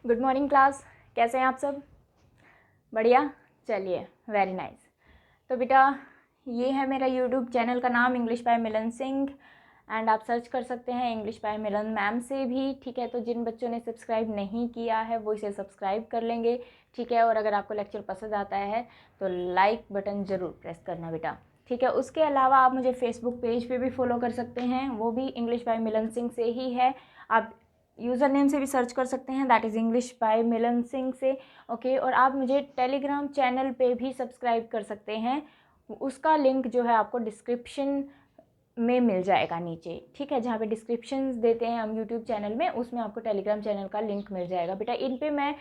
Good morning class, कैसे हैं आप सब? बढ़िया, चलिए, वेरी नाइस। तो बेटा ये है मेरा यूट्यूब चैनल का नाम English by Milan Singh, and आप सर्च कर सकते हैं इंग्लिश बाय मिलन मैम से भी, ठीक है। तो जिन बच्चों ने सब्सक्राइब नहीं किया है वो इसे सब्सक्राइब कर लेंगे, ठीक है। और अगर आपको लेक्चर पसंद आता है तो लाइक बटन ज़रूर प्रेस करना बेटा, ठीक है। उसके अलावा आप मुझे फेसबुक पेज पे भी फॉलो कर सकते हैं, वो भी इंग्लिश बाय मिलन सिंह से ही है। आप यूज़र नेम से भी सर्च कर सकते हैं, दैट इज़ इंग्लिश बाय मिलन सिंह से, ओके। और आप मुझे टेलीग्राम चैनल पे भी सब्सक्राइब कर सकते हैं, उसका लिंक जो है आपको डिस्क्रिप्शन में मिल जाएगा नीचे, ठीक है। जहाँ पे डिस्क्रिप्शंस देते हैं हम यूट्यूब चैनल में, उसमें आपको टेलीग्राम चैनल का लिंक मिल जाएगा बेटा। इन पे मैं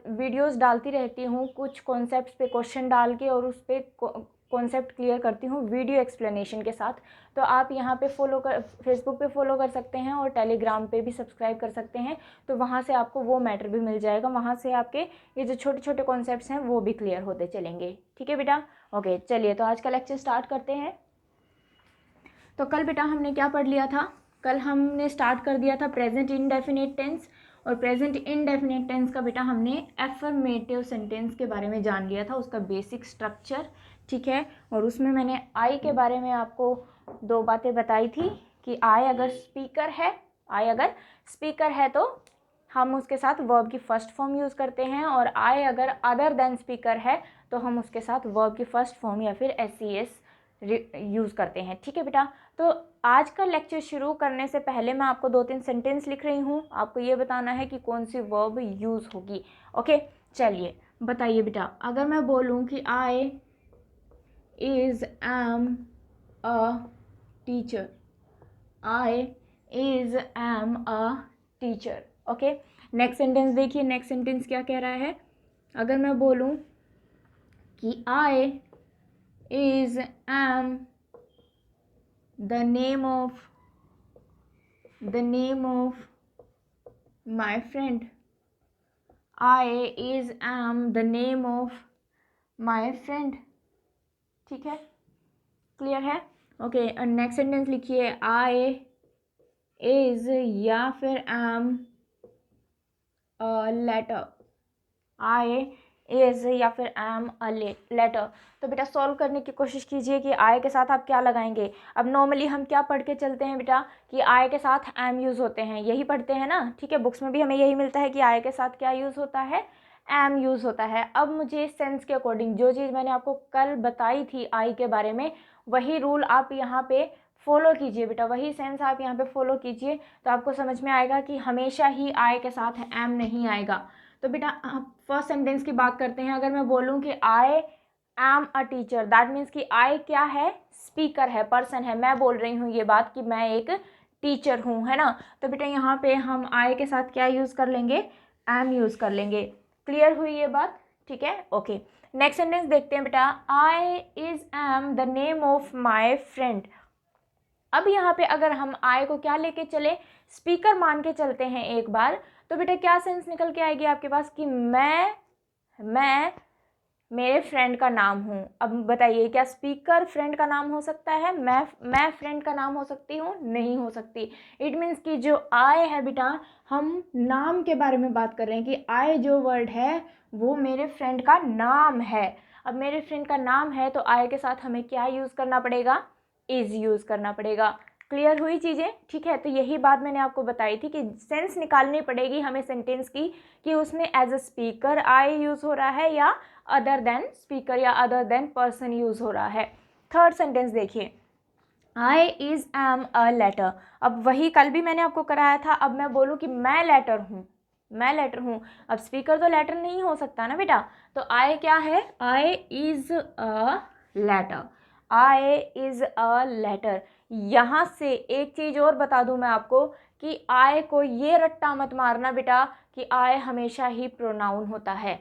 वीडियोस डालती रहती हूँ, कुछ कॉन्सेप्ट्स पे क्वेश्चन डाल के और उस पर कॉन्सेप्ट क्लियर करती हूँ वीडियो एक्सप्लेनेशन के साथ। तो आप यहाँ पे फॉलो कर, फेसबुक पे फॉलो कर सकते हैं और टेलीग्राम पे भी सब्सक्राइब कर सकते हैं। तो वहाँ से आपको वो मैटर भी मिल जाएगा, वहाँ से आपके ये जो छोटे छोटे कॉन्सेप्ट्स हैं वो भी क्लियर होते चलेंगे, ठीक है बेटा। ओके, चलिए तो आज का लेक्चर स्टार्ट करते हैं। तो कल बेटा हमने क्या पढ़ लिया था? कल हमने स्टार्ट कर दिया था प्रेजेंट इंडेफिनिट टेंस, और प्रेजेंट इंडेफिनिट टेंस का बेटा हमने एफर्मेटिव सेंटेंस के बारे में जान लिया था, उसका बेसिक स्ट्रक्चर, ठीक है। और उसमें मैंने आई के बारे में आपको दो बातें बताई थी कि आई अगर स्पीकर है तो हम उसके साथ वर्ब की फर्स्ट फॉर्म यूज़ करते हैं, और आई अगर अदर देन स्पीकर है तो हम उसके साथ वर्ब की फर्स्ट फॉर्म या फिर एस यूज़ करते हैं, ठीक है बेटा। तो आज का लेक्चर शुरू करने से पहले मैं आपको 2-3 सेंटेंस लिख रही हूँ, आपको ये बताना है कि कौन सी वर्ब यूज़ होगी, ओके। चलिए बताइए बेटा, अगर मैं बोलूँ कि I is am a teacher, I is am a teacher, okay. Next sentence देखिए, नेक्स्ट सेंटेंस क्या कह रहा है? अगर मैं बोलूँ कि I is am the name of my friend, I is am the name of my friend, ठीक है, क्लियर है? ओके, नेक्स्ट सेंटेंस लिखिए, आई इज या फिर am a letter, I is या फिर एम अ लेटर। तो बेटा सॉल्व करने की कोशिश कीजिए कि आई के साथ आप क्या लगाएंगे। अब नॉर्मली हम क्या पढ़ के चलते हैं बेटा कि आई के साथ एम यूज़ होते हैं, यही पढ़ते हैं ना, ठीक है। बुक्स में भी हमें यही मिलता है कि आई के साथ क्या यूज़ होता है, एम यूज़ होता है। अब मुझे सेंस के अकॉर्डिंग जो चीज़ मैंने आपको कल बताई थी आई के बारे में, वही रूल आप यहाँ पे फॉलो कीजिए बेटा, वही सेंस आप यहाँ पे फॉलो कीजिए, तो आपको समझ में आएगा कि हमेशा ही आई के साथ एम नहीं आएगा। तो बेटा फर्स्ट सेंटेंस की बात करते हैं। अगर मैं बोलूँ कि I am a teacher, that means कि आई क्या है, स्पीकर है, पर्सन है, मैं बोल रही हूँ ये बात कि मैं एक टीचर हूँ, है ना। तो बेटा यहाँ पे हम आई के साथ क्या यूज़ कर लेंगे, एम यूज़ कर लेंगे। क्लियर हुई ये बात, ठीक है, ओके। नेक्स्ट सेंटेंस देखते हैं बेटा, I is am the name of my friend. अब यहाँ पे अगर हम आई को क्या लेके चले, स्पीकर मान के चलते हैं एक बार, तो बेटा क्या सेंस निकल के आएगी आपके पास कि मैं मेरे फ्रेंड का नाम हूँ। अब बताइए क्या स्पीकर फ्रेंड का नाम हो सकता है? मैं फ्रेंड का नाम हो सकती हूँ? नहीं हो सकती। इट मीन्स कि जो आई है बेटा, हम नाम के बारे में बात कर रहे हैं कि आई जो वर्ड है वो मेरे फ्रेंड का नाम है। अब मेरे फ्रेंड का नाम है तो आई के साथ हमें क्या यूज़ करना पड़ेगा, इज़ यूज़ करना पड़ेगा। क्लियर हुई चीज़ें, ठीक है। तो यही बात मैंने आपको बताई थी कि सेंस निकालनी पड़ेगी हमें सेंटेंस की कि उसमें as a speaker I use हो रहा है या अदर देन स्पीकर या अदर देन पर्सन यूज़ हो रहा है। थर्ड सेंटेंस देखिए, I is am a letter. अब वही कल भी मैंने आपको कराया था, अब मैं बोलूँ कि मैं लेटर हूँ, अब स्पीकर तो लेटर नहीं हो सकता ना बेटा, तो आई क्या है, I is a letter, I is a letter. यहाँ से एक चीज़ और बता दूँ मैं आपको कि आई को ये रट्टा मत मारना बेटा कि आई हमेशा ही प्रोनाउन होता है,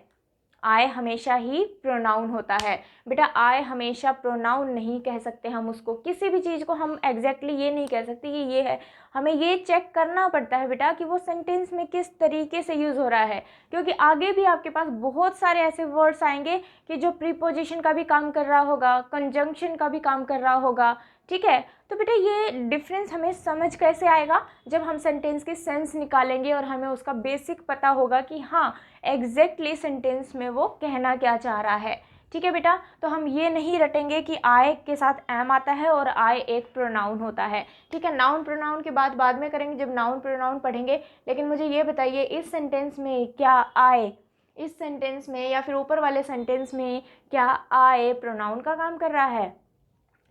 आई हमेशा ही प्रोनाउन होता है बेटा। आई हमेशा प्रोनाउन नहीं कह सकते हम उसको, किसी भी चीज़ को हम एग्जैक्टली ये नहीं कह सकते कि ये है, हमें ये चेक करना पड़ता है बेटा कि वो सेंटेंस में किस तरीके से यूज़ हो रहा है, क्योंकि आगे भी आपके पास बहुत सारे ऐसे वर्ड्स आएंगे कि जो प्रीपोजिशन का भी काम कर रहा होगा, कंजंक्शन का भी काम कर रहा होगा, ठीक है। तो बेटा ये डिफरेंस हमें समझ कैसे आएगा, जब हम सेंटेंस के सेंस निकालेंगे और हमें उसका बेसिक पता होगा कि हाँ एग्जैक्टली सेंटेंस में वो कहना क्या चाह रहा है। ठीक है बेटा, तो हम ये नहीं रटेंगे कि आई के साथ एम आता है और आई एक प्रोनाउन होता है। ठीक है, नाउन प्रोनाउन की बात बाद में करेंगे जब नाउन प्रोनाउन पढ़ेंगे। लेकिन मुझे ये बताइए इस सेंटेंस में क्या आई, इस सेंटेंस में या फिर ऊपर वाले सेंटेंस में क्या आई प्रोनाउन का काम कर रहा है?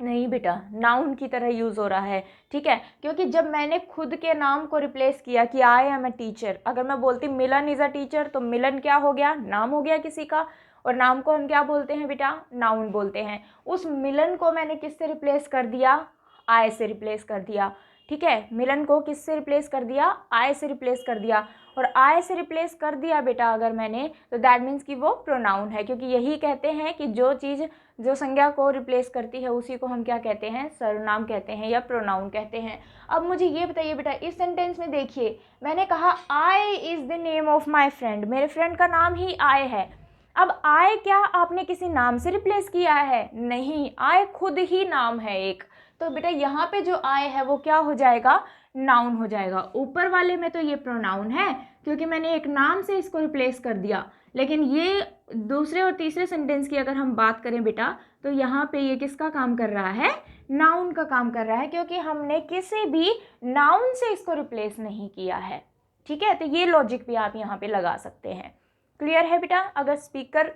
नहीं बेटा, नाउन की तरह यूज़ हो रहा है। ठीक है, क्योंकि जब मैंने खुद के नाम को रिप्लेस किया कि आई एम अ टीचर, अगर मैं बोलती मिलन इज़ अ टीचर तो मिलन क्या हो गया? नाम हो गया किसी का, और नाम को हम क्या बोलते हैं बेटा? नाउन बोलते हैं। उस मिलन को मैंने किससे रिप्लेस कर दिया? आई से रिप्लेस कर दिया। ठीक है, मिलन को किससे रिप्लेस कर दिया? आई से रिप्लेस कर दिया। और आई से रिप्लेस कर दिया बेटा अगर मैंने, तो दैट मीन्स कि वो प्रोनाउन है, क्योंकि यही कहते हैं कि जो चीज़ जो संज्ञा को रिप्लेस करती है उसी को हम क्या कहते हैं? सर्वनाम कहते हैं या प्रोनाउन कहते हैं। अब मुझे ये बताइए बेटा, इस सेंटेंस में देखिए मैंने कहा I is the name of my friend, मेरे फ्रेंड का नाम ही आई है। अब आई क्या आपने किसी नाम से रिप्लेस किया है? नहीं, आई खुद ही नाम है एक। तो बेटा यहाँ पे जो आई है वो क्या हो जाएगा? नाउन हो जाएगा। ऊपर वाले में तो ये प्रोनाउन है क्योंकि मैंने एक नाम से इसको रिप्लेस कर दिया, लेकिन ये दूसरे और तीसरे सेंटेंस की अगर हम बात करें बेटा, तो यहाँ पे ये किसका काम कर रहा है? नाउन का काम कर रहा है, क्योंकि हमने किसी भी नाउन से इसको रिप्लेस नहीं किया है। ठीक है, तो ये लॉजिक भी आप यहाँ पे लगा सकते हैं। क्लियर है बेटा? अगर स्पीकर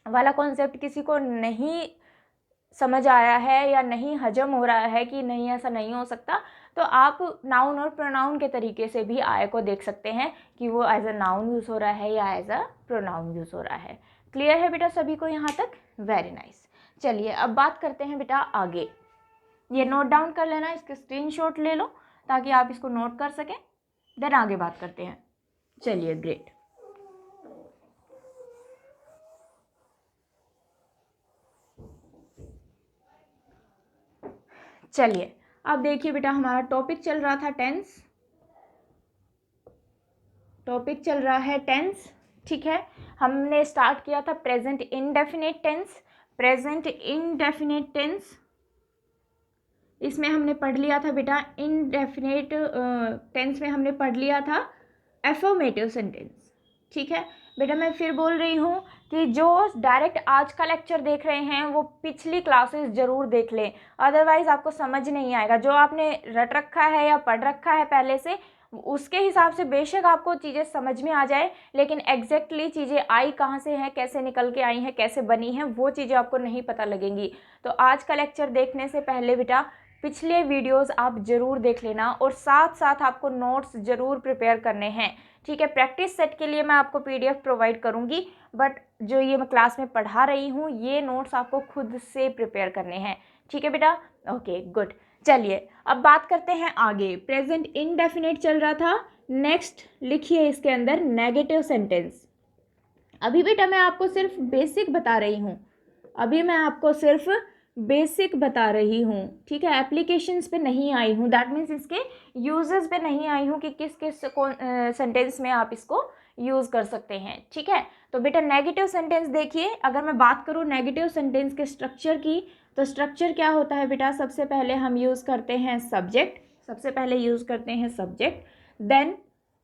वाला कॉन्सेप्ट किसी को नहीं समझ आया है या नहीं हजम हो रहा है कि नहीं ऐसा नहीं हो सकता, तो आप नाउन और प्रोनाउन के तरीके से भी आय को देख सकते हैं कि वो एज अ नाउन यूज़ हो रहा है या एज अ प्रोनाउन यूज़ हो रहा है। क्लियर है बेटा सभी को यहाँ तक? Very nice. चलिए अब बात करते हैं बेटा आगे। ये नोट डाउन कर लेना, इसके स्क्रीनशॉट ले लो ताकि आप इसको नोट कर सकें, देन आगे बात करते हैं। चलिए ग्रेट। चलिए अब देखिए बेटा, हमारा टॉपिक चल रहा था टेंस, टॉपिक चल रहा है टेंस। ठीक है, हमने स्टार्ट किया था present indefinite tense. Present indefinite tense, इसमें हमने पढ़ लिया था बेटा इनडेफिनेट टेंस में हमने पढ़ लिया था एफर्मेटिव सेंटेंस। ठीक है बेटा, मैं फिर बोल रही हूँ कि जो डायरेक्ट आज का लेक्चर देख रहे हैं वो पिछली क्लासेस ज़रूर देख लें, अदरवाइज़ आपको समझ नहीं आएगा। जो आपने रट रखा है या पढ़ रखा है पहले से, उसके हिसाब से बेशक आपको चीज़ें समझ में आ जाए, लेकिन एग्जैक्टली चीज़ें आई कहाँ से हैं, कैसे निकल के आई हैं, कैसे बनी हैं, वो चीज़ें आपको नहीं पता लगेंगी। तो आज का लेक्चर देखने से पहले बेटा पिछले वीडियोस आप ज़रूर देख लेना, और साथ साथ आपको नोट्स ज़रूर प्रिपेयर करने हैं। ठीक है, प्रैक्टिस सेट के लिए मैं आपको पीडीएफ प्रोवाइड करूँगी, बट जो ये मैं क्लास में पढ़ा रही हूँ ये नोट्स आपको खुद से प्रिपेयर करने हैं। ठीक है बेटा? Okay good. चलिए अब बात करते हैं आगे। प्रेजेंट इनडेफिनिट चल रहा था, नेक्स्ट लिखिए इसके अंदर नेगेटिव सेंटेंस। अभी बेटा मैं आपको सिर्फ बेसिक बता रही हूँ, अभी मैं आपको सिर्फ बेसिक बता रही हूँ। ठीक है, एप्लीकेशंस पे नहीं आई हूँ, दैट मीन्स इसके यूजेस पे नहीं आई हूँ कि किस किस सेंटेंस में आप इसको यूज़ कर सकते हैं। ठीक है, तो बेटा नेगेटिव सेंटेंस देखिए, अगर मैं बात करूँ नेगेटिव सेंटेंस के स्ट्रक्चर की, तो स्ट्रक्चर क्या होता है बेटा? सबसे पहले हम यूज़ करते हैं सब्जेक्ट, सबसे पहले यूज़ करते हैं सब्जेक्ट, देन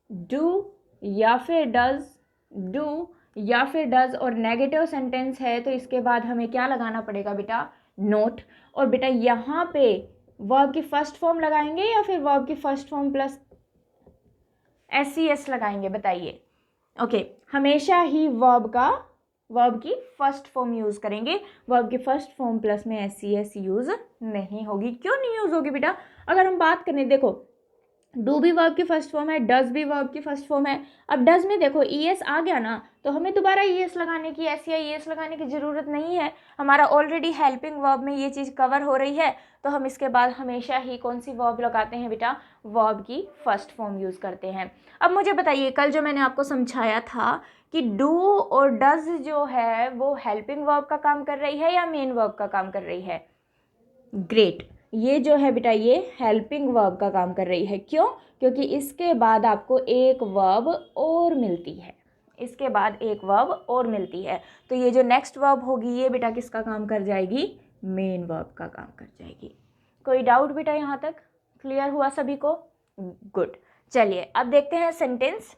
डू या फिर डज, डू या फिर डज, और नेगेटिव सेंटेंस है तो इसके बाद हमें क्या लगाना पड़ेगा बेटा? नोट। और बेटा यहाँ पे वर्ब की फर्स्ट फॉर्म लगाएंगे या फिर वर्ब की फर्स्ट फॉर्म प्लस SES लगाएंगे? बताइए। ओके, हमेशा ही वर्ब की फर्स्ट फॉर्म यूज़ करेंगे, वर्ब की फर्स्ट फॉर्म प्लस में SES यूज़ नहीं होगी। क्यों नहीं यूज़ होगी बेटा? अगर हम बात करें, देखो डू भी वर्ब की फर्स्ट फॉर्म है, डज भी वर्ब की फर्स्ट फॉर्म है। अब डज में देखो ES आ गया ना, तो हमें दोबारा ES लगाने की, SES या ES लगाने की ज़रूरत नहीं है, हमारा ऑलरेडी हेल्पिंग वर्ब में ये चीज़ कवर हो रही है। तो हम इसके बाद हमेशा ही कौन सी वर्ब लगाते हैं बेटा? वर्ब की फर्स्ट फॉर्म यूज़ करते हैं। अब मुझे बताइए, कल जो मैंने आपको समझाया था कि डू और डज जो है वो हेल्पिंग वर्ब का काम कर रही है या मेन वर्ब का काम कर रही है? ग्रेट, ये जो है बेटा ये हेल्पिंग वर्ब का काम कर रही है। क्यों? क्योंकि इसके बाद आपको एक वर्ब और मिलती है, इसके बाद एक वर्ब और मिलती है। तो ये जो नेक्स्ट वर्ब होगी ये बेटा किसका काम कर जाएगी? मेन वर्ब का काम कर जाएगी। कोई डाउट बेटा यहाँ तक? क्लियर हुआ सभी को? गुड। चलिए अब देखते हैं सेंटेंस।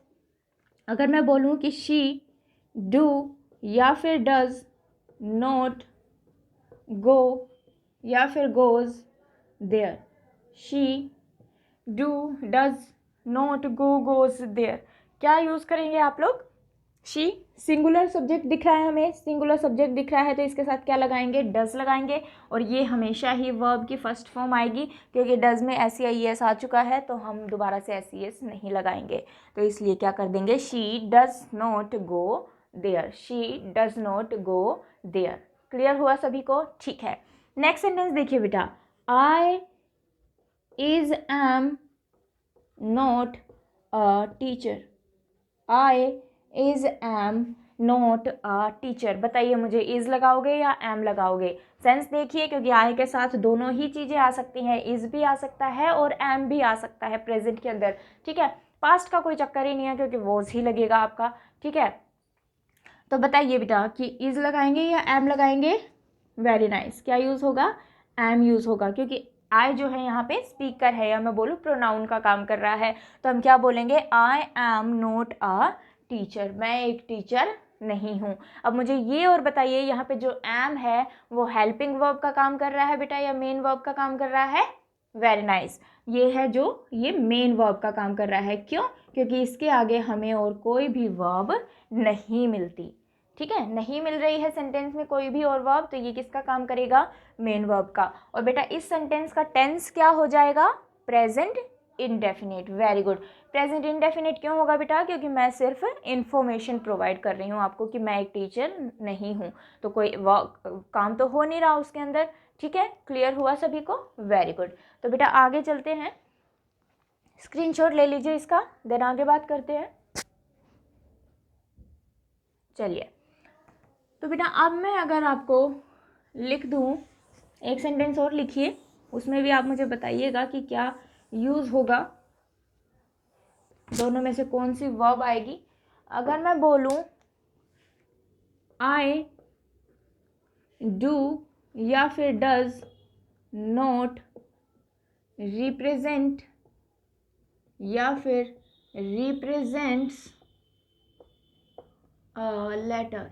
अगर मैं बोलूँ कि शी डू या फिर डज नॉट गो या फिर goes there, she do does not go goes there, क्या यूज़ करेंगे आप लोग? शी सिंगुलर सब्जेक्ट दिख रहा है, हमें सिंगुलर सब्जेक्ट दिख रहा है तो इसके साथ क्या लगाएंगे? डज लगाएंगे। और ये हमेशा ही वर्ब की फर्स्ट फॉर्म आएगी, क्योंकि डज में एस ई एस आ चुका है तो हम दोबारा से एस ई एस नहीं लगाएंगे। तो इसलिए क्या कर देंगे? She does not go there, she does not go there. Clear हुआ सभी को? ठीक है। नेक्स्ट सेंटेंस देखिए बेटा, I is am not a teacher, I is am not a teacher. बताइए मुझे, इज लगाओगे या एम लगाओगे? सेंस देखिए, क्योंकि आई के साथ दोनों ही चीज़ें आ सकती हैं, इज भी आ सकता है और एम भी आ सकता है प्रेजेंट के अंदर। ठीक है, पास्ट का कोई चक्कर ही नहीं है क्योंकि वॉज ही लगेगा आपका। ठीक है, तो बताइए बेटा कि इज लगाएंगे या एम लगाएंगे? Very nice. क्या यूज़ होगा? एम यूज़ होगा, क्योंकि आई जो है यहाँ पे स्पीकर है या मैं बोलूँ प्रोनाउन का काम कर रहा है। तो हम क्या बोलेंगे? I am not a teacher, मैं एक टीचर नहीं हूँ। अब मुझे ये और बताइए, यहाँ पे जो एम है वो हेल्पिंग वर्ब का काम कर रहा है बेटा या मेन वर्ब का काम कर रहा है? Very nice. ये है जो ये मेन वर्ब का काम कर रहा है। क्यों? क्योंकि इसके आगे हमें और कोई भी वर्ब नहीं मिलती। ठीक है, नहीं मिल रही है सेंटेंस में कोई भी और वर्ब, तो ये किसका काम करेगा? मेन वर्ब का। और बेटा इस सेंटेंस का टेंस क्या हो जाएगा? Present indefinite. Very good. Present indefinite क्यों होगा बेटा? क्योंकि मैं सिर्फ इंफॉर्मेशन प्रोवाइड कर रही हूँ आपको कि मैं एक टीचर नहीं हूँ, तो कोई काम तो हो नहीं रहा उसके अंदर। ठीक है, क्लियर हुआ सभी को? Very good. तो बेटा आगे चलते हैं, स्क्रीनशॉट ले लीजिए इसका, देन आगे बात करते हैं। चलिए, तो बेटा अब मैं अगर आपको लिख दूँ, एक सेंटेंस और लिखिए, उसमें भी आप मुझे बताइएगा कि क्या यूज़ होगा, दोनों में से कौन सी वर्ब आएगी। अगर मैं बोलूँ आई डू या फिर डज नॉट रिप्रेजेंट या फिर represents a letter,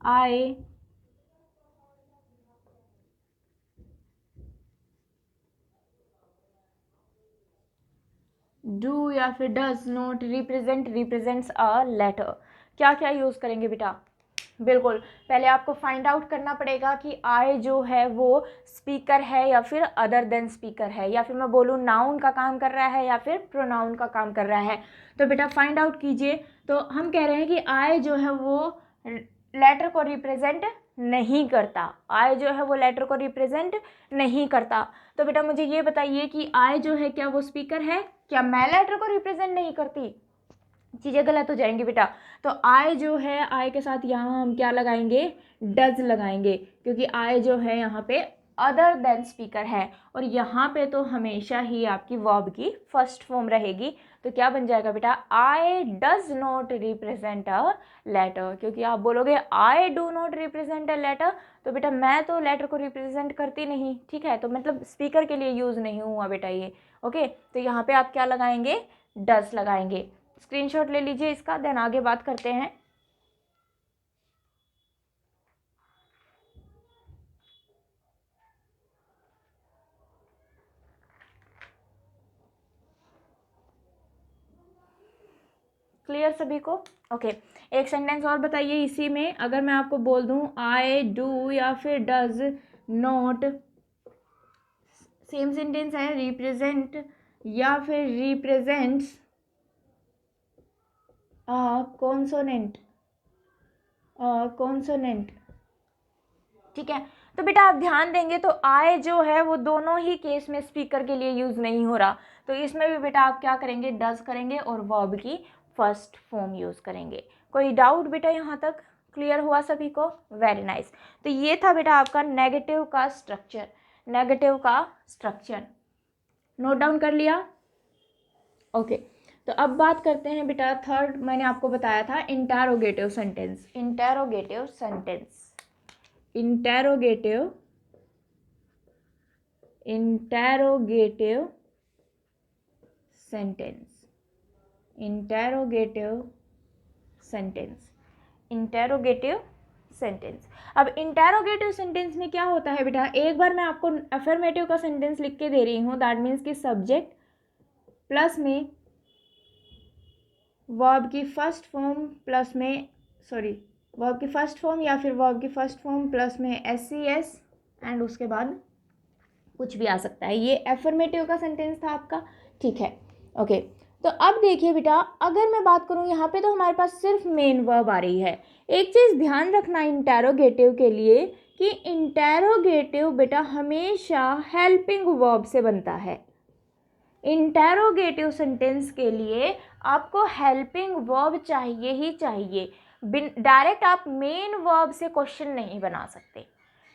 I do या फिर does not represent represents a letter, क्या क्या यूज़ करेंगे बेटा? बिल्कुल, पहले आपको फाइंड आउट करना पड़ेगा कि आई जो है वो स्पीकर है या फिर अदर देन स्पीकर है, या फिर मैं बोलूँ नाउन का काम कर रहा है या फिर प्रोनाउन का काम कर रहा है। तो बेटा फाइंड आउट कीजिए। तो हम कह रहे हैं कि आई जो है वो लेटर को रिप्रेजेंट नहीं करता, आई जो है वो लेटर को रिप्रेजेंट नहीं करता। तो बेटा मुझे ये बताइए कि आई जो है क्या वो स्पीकर है? क्या मैं लेटर को रिप्रेजेंट नहीं करती? चीज़ें गलत हो जाएंगी बेटा। तो आई जो है, आई के साथ यहाँ हम क्या लगाएंगे? डज लगाएंगे, क्योंकि आई जो है यहाँ पे अदर देन स्पीकर है, और यहाँ पे तो हमेशा ही आपकी वर्ब की फर्स्ट फॉर्म रहेगी। तो क्या बन जाएगा बेटा? I does not represent a letter, क्योंकि आप बोलोगे I do not represent a letter, तो बेटा मैं तो लेटर को रिप्रेजेंट करती नहीं। ठीक है, तो मतलब स्पीकर के लिए यूज़ नहीं हुआ बेटा ये। ओके, तो यहाँ पे आप क्या लगाएंगे? डज लगाएंगे। स्क्रीनशॉट ले लीजिए इसका, देन आगे बात करते हैं। क्लियर सभी को? ओके, एक सेंटेंस और बताइए इसी में। अगर मैं आपको बोल दूं आई डू या फिर डज नॉट, सेम सेंटेंस है, रिप्रेजेंट या फिर रिप्रेजेंट्स कॉन्सोनेंट, कॉन्सोनेंट। ठीक है, तो बेटा आप ध्यान देंगे तो आई जो है वो दोनों ही केस में स्पीकर के लिए यूज़ नहीं हो रहा, तो इसमें भी बेटा आप क्या करेंगे? डज करेंगे और वर्ब की फर्स्ट फॉर्म यूज़ करेंगे। कोई डाउट बेटा यहाँ तक? क्लियर हुआ सभी को? Very nice. तो ये था बेटा आपका नेगेटिव का स्ट्रक्चर, नेगेटिव का स्ट्रक्चर नोट डाउन कर लिया? ओके, तो अब बात करते हैं बेटा थर्ड, मैंने आपको बताया था interrogative sentence, interrogative sentence, interrogative interrogative sentence, interrogative sentence, interrogative sentence. अब इंटेरोगेटिव सेंटेंस में क्या होता है बेटा, एक बार मैं आपको अफर्मेटिव का सेंटेंस लिख के दे रही हूँ, दैट मीन्स कि सब्जेक्ट प्लस में वर्ब की फर्स्ट फॉर्म प्लस में वर्ब की फर्स्ट फॉर्म या फिर वर्ब की फर्स्ट फॉर्म प्लस में SES एंड उसके बाद कुछ भी आ सकता है। ये एफर्मेटिव का सेंटेंस था आपका, ठीक है, ओके। तो अब देखिए बेटा, अगर मैं बात करूँ यहाँ पे तो हमारे पास सिर्फ मेन वर्ब आ रही है। एक चीज़ ध्यान रखना इंटेरोगेटिव के लिए कि इंटेरोगेटिव बेटा हमेशा हेल्पिंग वर्ब से बनता है। इंटेरोगेटिव सेंटेंस के लिए आपको हेल्पिंग वर्ब चाहिए ही चाहिए। डायरेक्ट आप मेन वर्ब से क्वेश्चन नहीं बना सकते,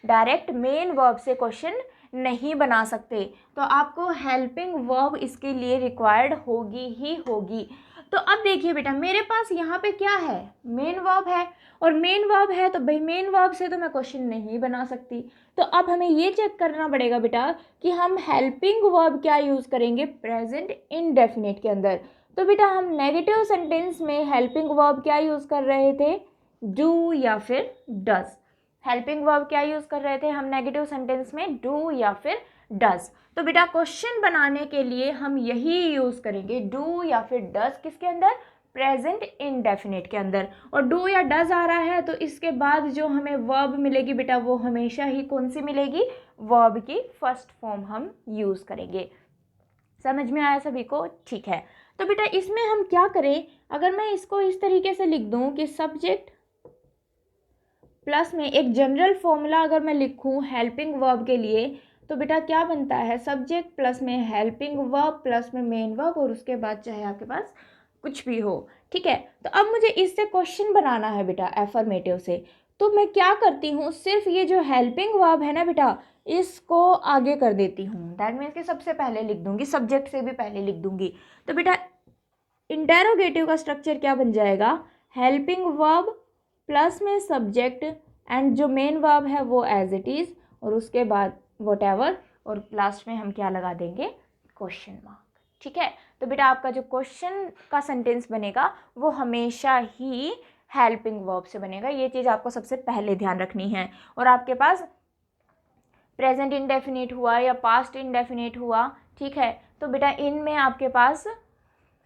डायरेक्ट मेन वर्ब से क्वेश्चन नहीं बना सकते, तो आपको हेल्पिंग वर्ब इसके लिए रिक्वायर्ड होगी ही होगी। तो अब देखिए बेटा, मेरे पास यहाँ पे क्या है, मेन वर्ब है, और मेन वर्ब है तो भाई मेन वर्ब से तो मैं क्वेश्चन नहीं बना सकती। तो अब हमें ये चेक करना पड़ेगा बेटा कि हम हेल्पिंग वर्ब क्या यूज़ करेंगे प्रेजेंट इंडेफिनिट के अंदर। तो बेटा हम नेगेटिव सेंटेंस में हेल्पिंग वर्ब क्या यूज़ कर रहे थे, डू या फिर डज। हेल्पिंग वर्ब क्या यूज़ कर रहे थे हम नेगेटिव सेंटेंस में, डू या फिर डज। तो बेटा क्वेश्चन बनाने के लिए हम यही यूज़ करेंगे, डू या फिर डज, किसके अंदर, प्रेजेंट इंडेफिनिट के अंदर। और डू या डज आ रहा है तो इसके बाद जो हमें वर्ब मिलेगी बेटा वो हमेशा ही कौन सी मिलेगी, वर्ब की फर्स्ट फॉर्म हम यूज़ करेंगे। समझ में आया सभी को, ठीक है। तो बेटा इसमें हम क्या करें, अगर मैं इसको इस तरीके से लिख दूं कि सब्जेक्ट प्लस में एक जनरल फॉर्मूला अगर मैं लिखूं हेल्पिंग वर्ब के लिए, तो बेटा क्या बनता है, सब्जेक्ट प्लस में हेल्पिंग वर्ब प्लस में मेन वर्ब और उसके बाद चाहे आपके पास कुछ भी हो, ठीक है। तो अब मुझे इससे क्वेश्चन बनाना है बेटा एफर्मेटिव से, तो मैं क्या करती हूँ, सिर्फ ये जो हेल्पिंग वर्ब है ना बेटा इसको आगे कर देती हूँ, दैट मीन्स कि सबसे पहले लिख दूंगी, सब्जेक्ट से भी पहले लिख दूंगी। तो बेटा इंटेरोगेटिव का स्ट्रक्चर क्या बन जाएगा, हेल्पिंग वर्ब प्लस में सब्जेक्ट एंड जो मेन वर्ब है वो एज इट इज़, और उसके बाद व्हाटएवर, और लास्ट में हम क्या लगा देंगे, क्वेश्चन मार्क, ठीक है। तो बेटा आपका जो क्वेश्चन का सेंटेंस बनेगा वो हमेशा ही हेल्पिंग वर्ब से बनेगा, ये चीज़ आपको सबसे पहले ध्यान रखनी है। और आपके पास प्रेजेंट इंडेफिनिट हुआ या पास्ट इंडेफिनिट हुआ, ठीक है, तो बेटा इनमें आपके पास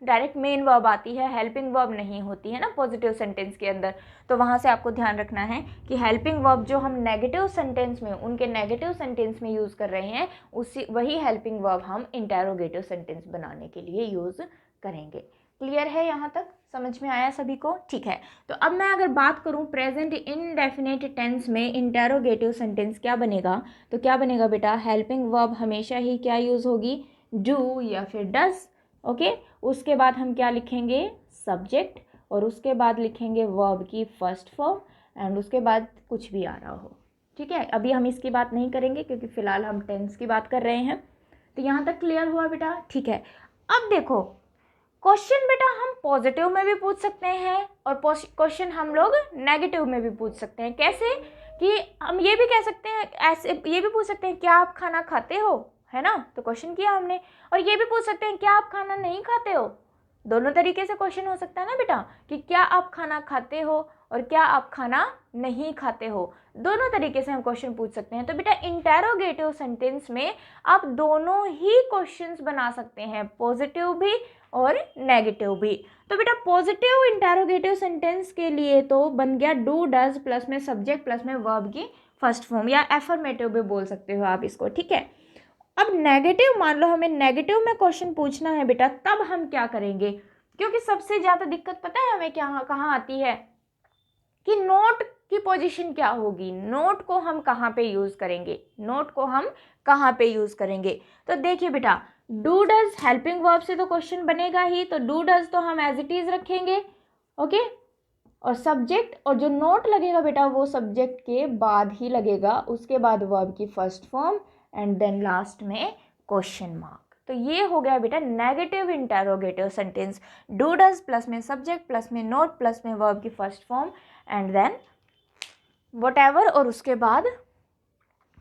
डायरेक्ट मेन वर्ब आती है, हेल्पिंग वर्ब नहीं होती है ना पॉजिटिव सेंटेंस के अंदर। तो वहाँ से आपको ध्यान रखना है कि हेल्पिंग वर्ब जो हम नेगेटिव सेंटेंस में, उनके नेगेटिव सेंटेंस में यूज़ कर रहे हैं, उसी वही हेल्पिंग वर्ब हम इंटेरोगेटिव सेंटेंस बनाने के लिए यूज़ करेंगे। क्लियर है, यहाँ तक समझ में आया सभी को, ठीक है। तो अब मैं अगर बात करूँ प्रेजेंट इनडेफिनिट टेंस में इंटेरोगेटिव सेंटेंस क्या बनेगा, तो क्या बनेगा बेटा, हेल्पिंग वर्ब हमेशा ही क्या यूज़ होगी, डू या फिर डज, ओके। उसके बाद हम क्या लिखेंगे, सब्जेक्ट, और उसके बाद लिखेंगे वर्ब की फर्स्ट फॉर्म एंड उसके बाद कुछ भी आ रहा हो, ठीक है। अभी हम इसकी बात नहीं करेंगे क्योंकि फ़िलहाल हम टेंस की बात कर रहे हैं। तो यहाँ तक क्लियर हुआ बेटा, ठीक है। अब देखो क्वेश्चन बेटा हम पॉजिटिव में भी पूछ सकते हैं और क्वेश्चन हम लोग नेगेटिव में भी पूछ सकते हैं। कैसे, कि हम ये भी कह सकते हैं, ऐसे ये भी पूछ सकते हैं क्या आप खाना खाते हो, है ना, तो क्वेश्चन किया हमने। और ये भी पूछ सकते हैं क्या आप खाना नहीं खाते हो, दोनों तरीके से क्वेश्चन हो सकता है ना बेटा, कि क्या आप खाना खाते हो और क्या आप खाना नहीं खाते हो, दोनों तरीके से हम क्वेश्चन पूछ सकते हैं। तो बेटा इंटेरोगेटिव सेंटेंस में आप दोनों ही क्वेश्चंस बना सकते हैं, पॉजिटिव भी और नेगेटिव भी। तो बेटा पॉजिटिव इंटेरोगेटिव सेंटेंस के लिए तो बन गया डू डज प्लस में सब्जेक्ट प्लस में वर्ब की फर्स्ट फॉर्म, या एफर्मेटिव भी बोल सकते हो आप इसको, ठीक है। अब नेगेटिव मान लो हमें नेगेटिव में क्वेश्चन पूछना है बेटा, तब हम क्या करेंगे, क्योंकि सबसे ज़्यादा दिक्कत पता है हमें क्या कहाँ आती है, कि नोट की पोजीशन क्या होगी, नोट को हम कहाँ पे यूज़ करेंगे, नोट को हम कहाँ पे यूज़ करेंगे। तो देखिए बेटा डू डज हेल्पिंग वर्ब से तो क्वेश्चन बनेगा ही, तो डू डज तो हम एज इट इज़ रखेंगे, ओके। और सब्जेक्ट और जो नोट लगेगा बेटा वो सब्जेक्ट के बाद ही लगेगा, उसके बाद वर्ब की first form and then last में क्वेश्चन मार्क। तो ये हो गया बेटा negative interrogative sentence, do does plus में सब्जेक्ट प्लस में नोट प्लस में वर्ब की first form and then whatever, और उसके बाद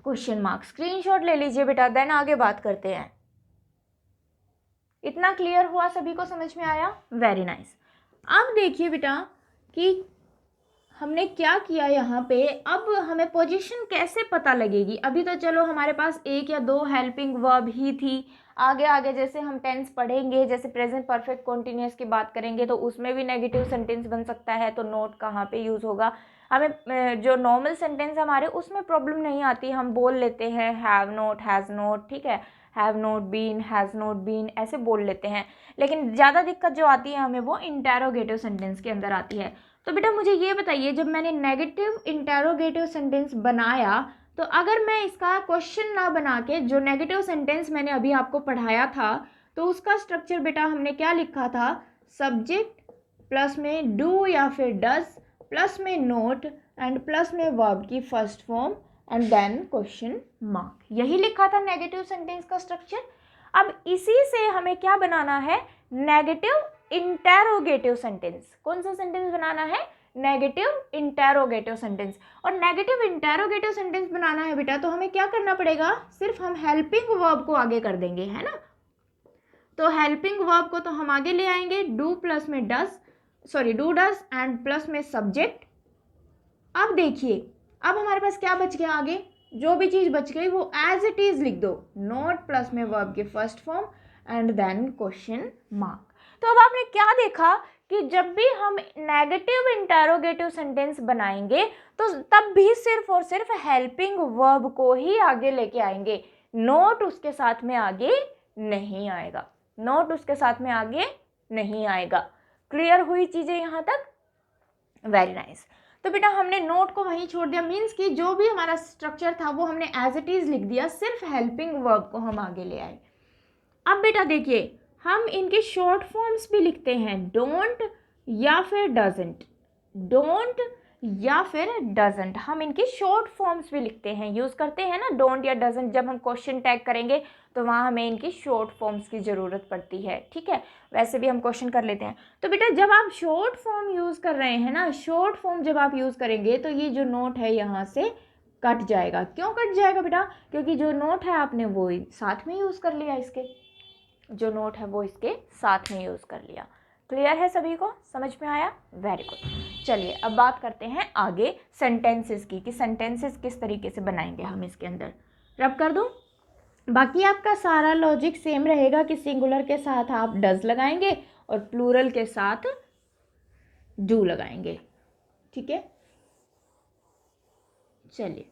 क्वेश्चन मार्क। स्क्रीनशॉट ले लीजिए बेटा, देन आगे बात करते हैं। इतना क्लियर हुआ, सभी को समझ में आया? Very nice. अब देखिए बेटा कि हमने क्या किया यहाँ पे। अब हमें पोजीशन कैसे पता लगेगी? अभी तो चलो हमारे पास एक या दो हेल्पिंग वर्ब ही थी। आगे आगे जैसे हम टेंस पढ़ेंगे, जैसे प्रेजेंट परफेक्ट कॉन्टिन्यूअस की बात करेंगे तो उसमें भी नेगेटिव सेंटेंस बन सकता है, तो नोट कहाँ पे यूज़ होगा। हमें जो नॉर्मल सेंटेंस हमारे उसमें प्रॉब्लम नहीं आती, हम बोल लेते हैं हैव नोट, हैज़ नोट, ठीक है, have not been, has not been, ऐसे बोल लेते हैं। लेकिन ज़्यादा दिक्कत जो आती है हमें वो इंटेरोगेटिव सेंटेंस के अंदर आती है। तो बेटा मुझे ये बताइए, जब मैंने नेगेटिव इंटेरोगेटिव सेंटेंस बनाया तो अगर मैं इसका क्वेश्चन ना बना के जो नेगेटिव सेंटेंस मैंने अभी आपको पढ़ाया था तो उसका स्ट्रक्चर बेटा हमने क्या लिखा था? सब्जेक्ट प्लस में डू या फिर डज प्लस में नोट एंड प्लस में वर्ब की first form and then question mark. यही लिखा था नेगेटिव सेंटेंस का स्ट्रक्चर। अब इसी से हमें क्या बनाना है? Negative interrogative sentence. कौन सा सेंटेंस बनाना है? Negative interrogative sentence. और नेगेटिव इंटेरोगेटिव सेंटेंस बनाना है बेटा तो हमें क्या करना पड़ेगा? सिर्फ हम हेल्पिंग वर्ब को आगे कर देंगे, है ना। तो हेल्पिंग वर्ब को तो हम आगे ले आएंगे, डू प्लस में does, sorry do does and plus में सब्जेक्ट। अब देखिए, अब हमारे पास क्या बच गया? आगे जो भी चीज बच गई वो एज इट इज लिख दो, नोट प्लस में वर्ब की first form and then question mark. तो अब आपने क्या देखा कि जब भी हम नेगेटिव इंटेरोगेटिव सेंटेंस बनाएंगे तो तब भी सिर्फ और सिर्फ हेल्पिंग वर्ब को ही आगे लेके आएंगे, नोट उसके साथ में आगे नहीं आएगा, नोट उसके साथ में आगे नहीं आएगा। क्लियर हुई चीजें यहाँ तक? Very nice. तो बेटा हमने नोट को वहीं छोड़ दिया, मीन्स कि जो भी हमारा स्ट्रक्चर था वो हमने एज इट इज लिख दिया, सिर्फ हेल्पिंग वर्ब को हम आगे ले आए। अब बेटा देखिए, हम इनके शॉर्ट फॉर्म्स भी लिखते हैं, डोंट या फिर डजंट, डोंट या फिर डजंट, हम इनके शॉर्ट फॉर्म्स भी लिखते हैं, यूज़ करते हैं ना डोंट या डजंट। जब हम क्वेश्चन टैग करेंगे तो वहाँ हमें इनकी शॉर्ट फॉर्म्स की ज़रूरत पड़ती है, ठीक है। वैसे भी हम क्वेश्चन कर लेते हैं। तो बेटा जब आप शॉर्ट फॉर्म यूज़ कर रहे हैं ना, शॉर्ट फॉर्म जब आप यूज़ करेंगे तो ये जो नोट है यहाँ से कट जाएगा। क्यों कट जाएगा बेटा? क्योंकि जो नोट है आपने वो साथ में यूज़ कर लिया, इसके जो नोट है वो इसके साथ में यूज़ कर लिया। क्लियर है सभी को? समझ में आया? Very good. चलिए अब बात करते हैं आगे सेंटेंसेस की, कि सेंटेंसेस किस तरीके से बनाएंगे हम इसके अंदर। रब कर दूं? बाकी आपका सारा लॉजिक सेम रहेगा कि सिंगुलर के साथ आप डज लगाएंगे और प्लूरल के साथ डू लगाएंगे, ठीक है। चलिए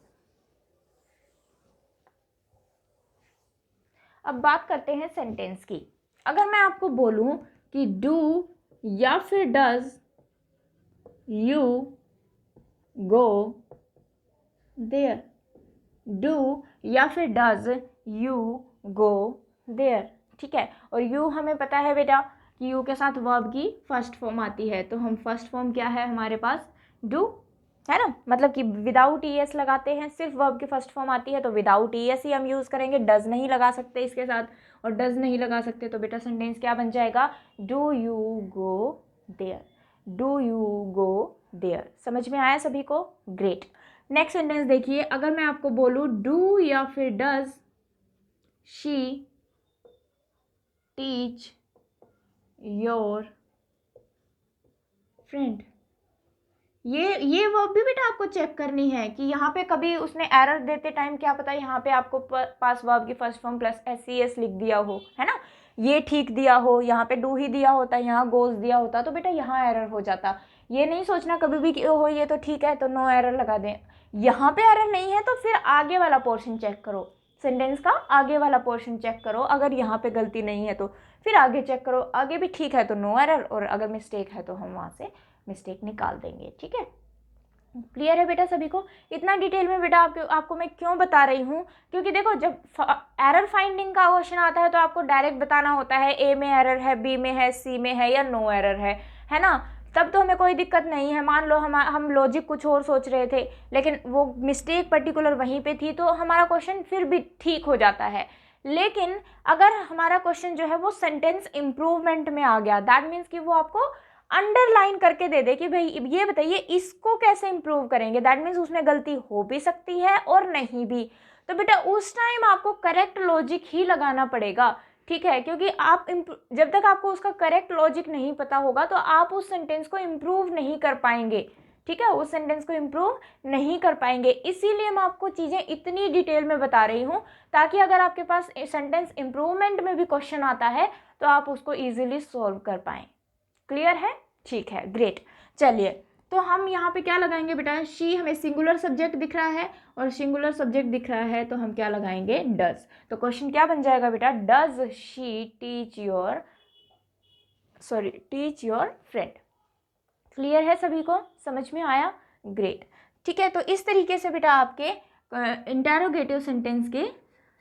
अब बात करते हैं सेंटेंस की। अगर मैं आपको बोलूं कि डू या फिर does you go there, do या फिर डज यू गो देयर, ठीक है। और यू हमें पता है बेटा कि यू के साथ वर्ब की फर्स्ट फॉर्म आती है, तो हम फर्स्ट फॉर्म क्या है हमारे पास? डू, है ना। मतलब कि विदाउट ईएस लगाते हैं, सिर्फ वर्ब की फर्स्ट फॉर्म आती है तो विदाउट ईएस ही हम यूज़ करेंगे, डज नहीं लगा सकते इसके साथ। और डज नहीं लगा सकते तो बेटा सेंटेंस क्या बन जाएगा? Do you go there, do you go there. समझ में आया सभी को? ग्रेट। नेक्स्ट सेंटेंस देखिए, अगर मैं आपको बोलूँ डू या फिर does she teach your friend, ये वर्ब भी बेटा आपको चेक करनी है कि यहाँ पे कभी उसने एरर देते टाइम क्या पता यहाँ पे आपको पास वर्ब की फर्स्ट फॉर्म प्लस एस लिख दिया हो, है ना, ये ठीक दिया हो, यहाँ पे डू ही दिया होता, यहाँ गोज दिया होता, तो बेटा यहाँ एरर हो जाता। ये नहीं सोचना कभी भी कि ओहो ये तो ठीक है तो नो एरर लगा दें। यहाँ पे एरर नहीं है तो फिर आगे वाला पोर्शन चेक करो, सेंटेंस का आगे वाला पोर्शन चेक करो। अगर यहाँ पे गलती नहीं है तो फिर आगे चेक करो, आगे भी ठीक है तो नो एरर, और अगर मिस्टेक है तो हम वहाँ से मिस्टेक निकाल देंगे, ठीक है। क्लियर है बेटा सभी को? इतना डिटेल में बेटा आपको मैं क्यों बता रही हूँ, क्योंकि देखो जब एरर फाइंडिंग का क्वेश्चन आता है तो आपको डायरेक्ट बताना होता है ए में एरर है, बी में है, सी में है या नो एरर है ना। तब तो हमें कोई दिक्कत नहीं है। मान लो हम लॉजिक कुछ और सोच रहे थे लेकिन वो मिस्टेक पर्टिकुलर वहीं पे थी तो हमारा क्वेश्चन फिर भी ठीक हो जाता है। लेकिन अगर हमारा क्वेश्चन जो है वो सेंटेंस इम्प्रूवमेंट में आ गया, दैट मीन्स कि वो आपको अंडरलाइन करके दे दे कि भाई ये बताइए इसको कैसे इम्प्रूव करेंगे, दैट मीन्स उसमें गलती हो भी सकती है और नहीं भी। तो बेटा उस टाइम आपको करेक्ट लॉजिक ही लगाना पड़ेगा, ठीक है, क्योंकि आप जब तक आपको उसका करेक्ट लॉजिक नहीं पता होगा तो आप उस सेंटेंस को इम्प्रूव नहीं कर पाएंगे, ठीक है, उस सेंटेंस को इम्प्रूव नहीं कर पाएंगे। इसीलिए मैं आपको चीज़ें इतनी डिटेल में बता रही हूँ ताकि अगर आपके पास सेंटेंस इम्प्रूवमेंट में भी क्वेश्चन आता है तो आप उसको ईजिली सॉल्व कर पाएँ। क्लियर है? ठीक है, ग्रेट। चलिए, तो हम यहाँ पे क्या लगाएंगे बेटा, शी हमें सिंगुलर सब्जेक्ट दिख रहा है और सिंगुलर सब्जेक्ट दिख रहा है तो हम क्या लगाएंगे, डज। तो क्वेश्चन क्या बन जाएगा बेटा, does she teach your friend. Clear है सभी को, समझ में आया? ग्रेट, ठीक है। तो इस तरीके से बेटा आपके इंटेरोगेटिव सेंटेंस के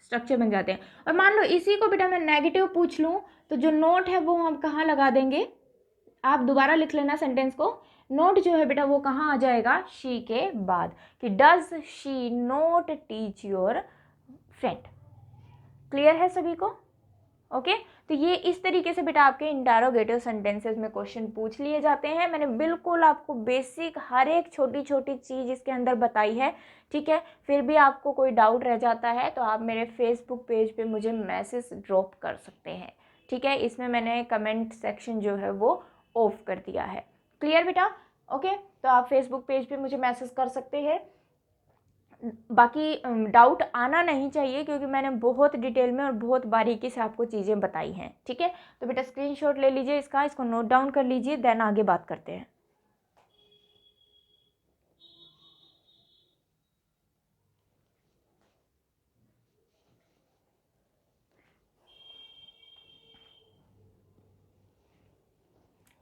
स्ट्रक्चर बन जाते हैं। और मान लो इसी को बेटा मैं नेगेटिव पूछ लूँ तो जो नोट है वो हम कहाँ लगा देंगे, आप दोबारा लिख लेना सेंटेंस को। नोट जो है बेटा वो कहाँ आ जाएगा, शी के बाद, कि does she note teach your friend. Clear है सभी को? ओके, तो ये इस तरीके से बेटा आपके इंटेरोगेटिव सेंटेंसेस में क्वेश्चन पूछ लिए जाते हैं। मैंने बिल्कुल आपको बेसिक हर एक छोटी छोटी चीज़ इसके अंदर बताई है, ठीक है। फिर भी आपको कोई डाउट रह जाता है तो आप मेरे फेसबुक पेज पे मुझे मैसेज ड्रॉप कर सकते हैं, ठीक है। इसमें मैंने कमेंट सेक्शन जो है वो ऑफ कर दिया है। क्लियर बेटा? ओके, तो आप फेसबुक पेज पे मुझे मैसेज कर सकते हैं। बाकी डाउट आना नहीं चाहिए क्योंकि मैंने बहुत डिटेल में और बहुत बारीकी से आपको चीज़ें बताई हैं, ठीक है। तो बेटा स्क्रीनशॉट ले लीजिए इसका, इसको नोट डाउन कर लीजिए, देन आगे बात करते हैं।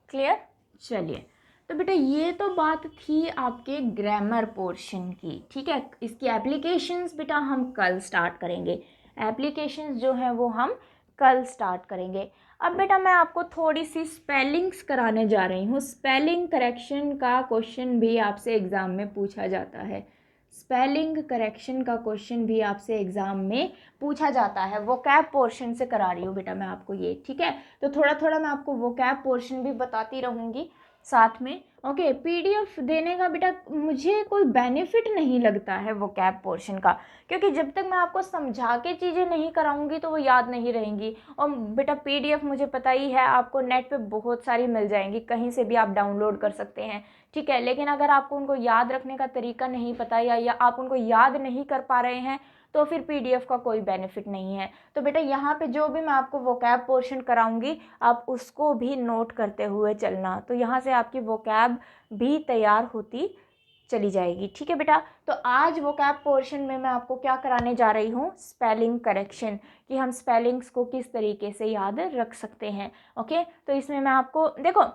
क्लियर? चलिए, तो बेटा ये तो बात थी आपके ग्रामर पोर्शन की, ठीक है। इसकी एप्लीकेशंस बेटा हम कल स्टार्ट करेंगे, एप्लीकेशंस जो है वो हम कल स्टार्ट करेंगे। अब बेटा मैं आपको थोड़ी सी स्पेलिंग्स कराने जा रही हूँ। स्पेलिंग करेक्शन का क्वेश्चन भी आपसे एग्ज़ाम में पूछा जाता है, स्पेलिंग करेक्शन का क्वेश्चन भी आपसे एग्ज़ाम में पूछा जाता है। वोकैब पोर्शन से करा रही हूँ बेटा मैं आपको ये, ठीक है। तो थोड़ा थोड़ा मैं आपको वोकैब पोर्शन भी बताती रहूँगी साथ में। ओके, पीडीएफ देने का बेटा मुझे कोई बेनिफिट नहीं लगता है वोकैब पोर्शन का, क्योंकि जब तक मैं आपको समझा के चीज़ें नहीं कराऊंगी तो वो याद नहीं रहेंगी। और बेटा पीडीएफ मुझे पता ही है आपको नेट पे बहुत सारी मिल जाएंगी, कहीं से भी आप डाउनलोड कर सकते हैं, ठीक है। लेकिन अगर आपको उनको याद रखने का तरीका नहीं पता या आप उनको याद नहीं कर पा रहे हैं तो फिर पीडीएफ का कोई बेनिफिट नहीं है। तो बेटा यहाँ पे जो भी मैं आपको वोकैब पोर्शन कराऊंगी आप उसको भी नोट करते हुए चलना, तो यहाँ से आपकी वोकैब भी तैयार होती चली जाएगी, ठीक है बेटा। तो आज वोकैब पोर्शन में मैं आपको क्या कराने जा रही हूँ, स्पेलिंग करेक्शन, कि हम स्पेलिंग्स को किस तरीके से याद रख सकते हैं। ओके, तो इसमें मैं आपको देखो,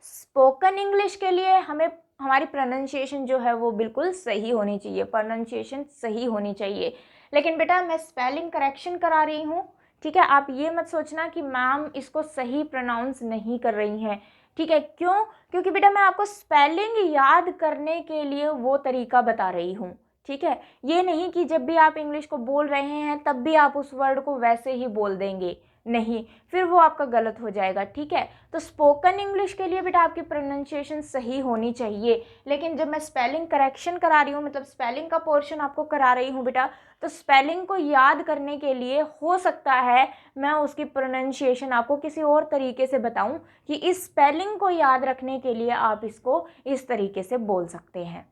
स्पोकन इंग्लिश के लिए हमें हमारी प्रोनाउंसिएशन जो है वो बिल्कुल सही होनी चाहिए, प्रोनाउंसिएशन सही होनी चाहिए। लेकिन बेटा मैं स्पेलिंग करेक्शन करा रही हूँ, ठीक है। आप ये मत सोचना कि मैम इसको सही प्रोनाउंस नहीं कर रही हैं, ठीक है। क्यों? क्योंकि बेटा मैं आपको स्पेलिंग याद करने के लिए वो तरीका बता रही हूँ, ठीक है। ये नहीं कि जब भी आप इंग्लिश को बोल रहे हैं तब भी आप उस वर्ड को वैसे ही बोल देंगे, नहीं, फिर वो आपका गलत हो जाएगा, ठीक है। तो स्पोकन इंग्लिश के लिए बेटा आपकी प्रोनाउंसिएशन सही होनी चाहिए। लेकिन जब मैं स्पेलिंग करेक्शन करा रही हूँ, मतलब स्पेलिंग का पोर्शन आपको करा रही हूँ बेटा, तो स्पेलिंग को याद करने के लिए हो सकता है मैं उसकी प्रोनाउंसिएशन आपको किसी और तरीके से बताऊँ कि इस स्पेलिंग को याद रखने के लिए आप इसको इस तरीके से बोल सकते हैं।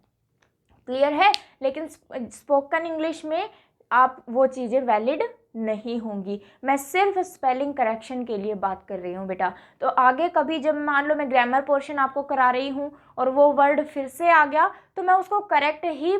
क्लियर है? लेकिन स्पोकन इंग्लिश में आप वो चीज़ें वैलिड नहीं होंगी। मैं सिर्फ स्पेलिंग करेक्शन के लिए बात कर रही हूँ बेटा। तो आगे कभी जब मान लो मैं ग्रामर पोर्शन आपको करा रही हूँ और वो वर्ड फिर से आ गया तो मैं उसको करेक्ट ही